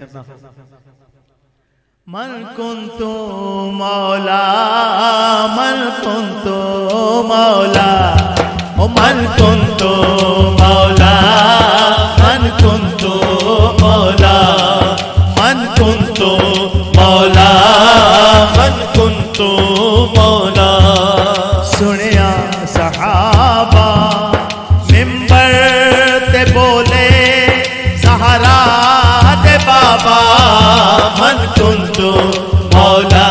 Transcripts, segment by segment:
करना। मन कुंतु मौला, मन कुंतु मौला, ओ मन कुंतु मौला, मन कुंतु मौला, मन कुंतु मौला, मन कुंतु मौला। सुनिया सहाबा मिंबर ते बोले सहारा दे बाबा, मन कुंतु मौला,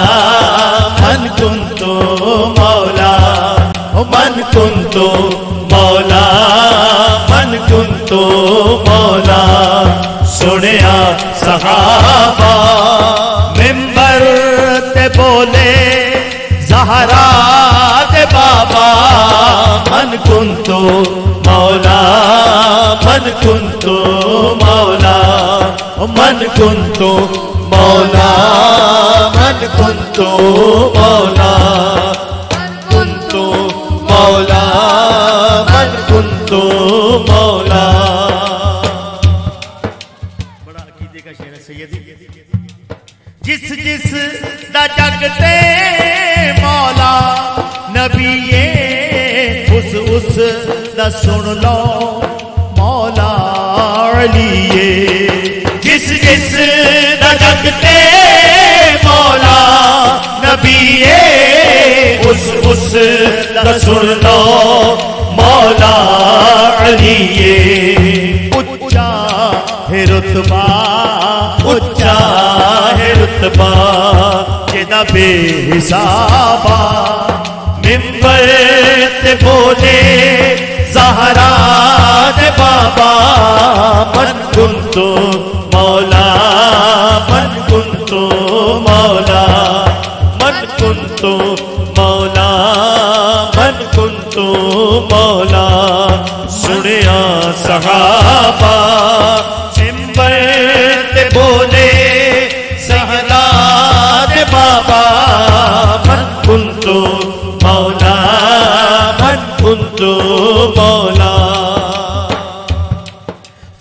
मन कुंतु मौला, ओ मन कुंतु मौला, मन कुंतु मौला। सुनिया सहाबा मिंबर ते बोले ज़हरा दे बाबा, मन कुंतु मौला, मन कुंतु मौला, मन कुंतु मौला, मन कुंतु मौला, मन कुंतु मौला, मन कुंतु मौला। बड़ा अकीदे का शेर है सैयदी। जिस जिस दा जगते मौला नबी ये उस दा सुन लो मौला अलिये। जिस जिस दा जगते मौला नबी ये उस दा सुन लो मौला अलिये। उच्चा है रुतबा, उच्चा है रुतबा, जेदा बेहिसाबा मिंबर ते बोले ज़हरा दे बाबा, मन कुंतु मौला, मन कुंतु मौला, मन कुंतु मौला, मन कुंतु मौला। सुनिया सहाबा मिंबर ते बोले ज़हरा दे बाबा, मन कुंतु मौला, मन कुंतु मौला।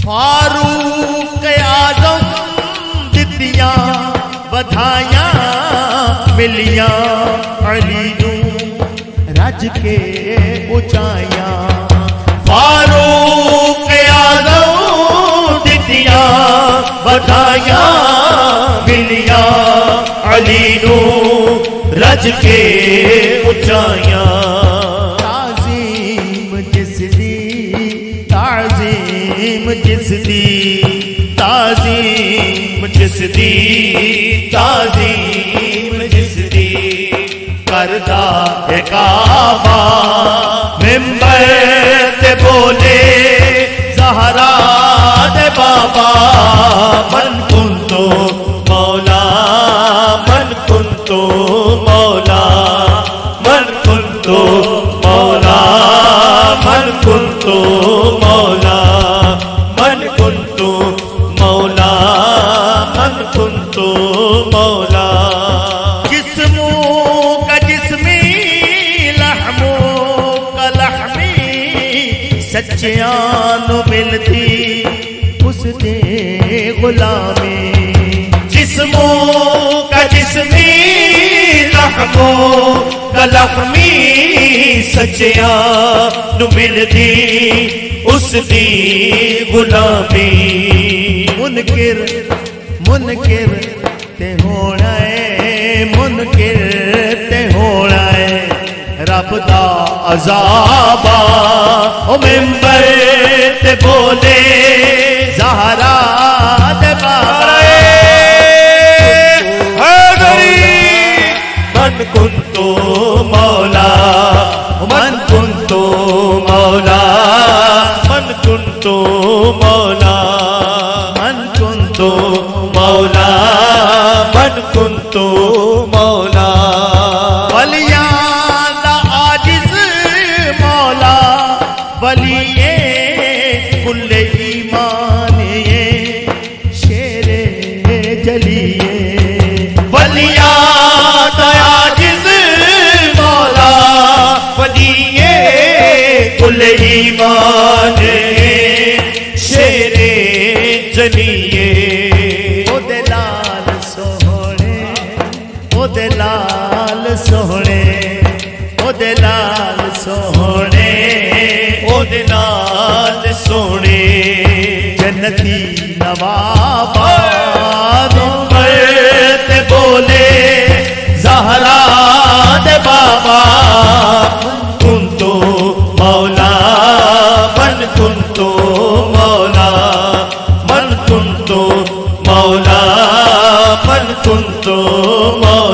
फारूक आज़म दित्तियां बधाइयां मिलियां अली नू रज के ऊंचाइयां। फारूक आज़म दित्तियां बधाइयां मिलियां अली नू रज के ऊंचाइयां। ताज़ीम जिसदी, ताज़ीम जिसदी, ताज़ीम जिसदी, ताज़ीम जिसदी करदा है काबा मिंबर ते बोले ज़हरा दे बाबा, मन कुंतु मौला, मन कुंतु मौला, मन कुंतु मौला, मन कुंतु मौला, मन कुंतु मौला, मन कुंतु मौला। जिस्मो का जिस्मी, लहमो का लहमी, सच्चियां नु मिलती उस दे गुलामी। जिस्मो का जिस्मी, लहमो का लहमी, सच्चियां नु मिलती उस दी गुलामी। मुनकिर मुनकिर ते होना है, मुनकिर ते होना है रब दा अज़ाबा। ओ मिंबर ते बोले ज़हरा दे बाबा, मन कुंतु मौला, मन कुंतु मौला, मन कुंतु मौला, मन कुंतु मौला, मन कुंतु मौला। वलियां दा आजिज़ मौला, वलिये कुल्ले ईमान ये शेरे जलिए। वलियां दा आजिज़ मौला, वलिये कुल्ले ईमान शेरे जलिए। लाल सोहणे, ओदे लाल सोहणे, ओदे लाल सोहणे, ओदे लाल सोहणे। जन्नती नवाबा ते बोले ज़हरा दे बाबा, कुंतो मौला मन कुंतो मौला, मन कुंतो मौला मन कुंतो मौला।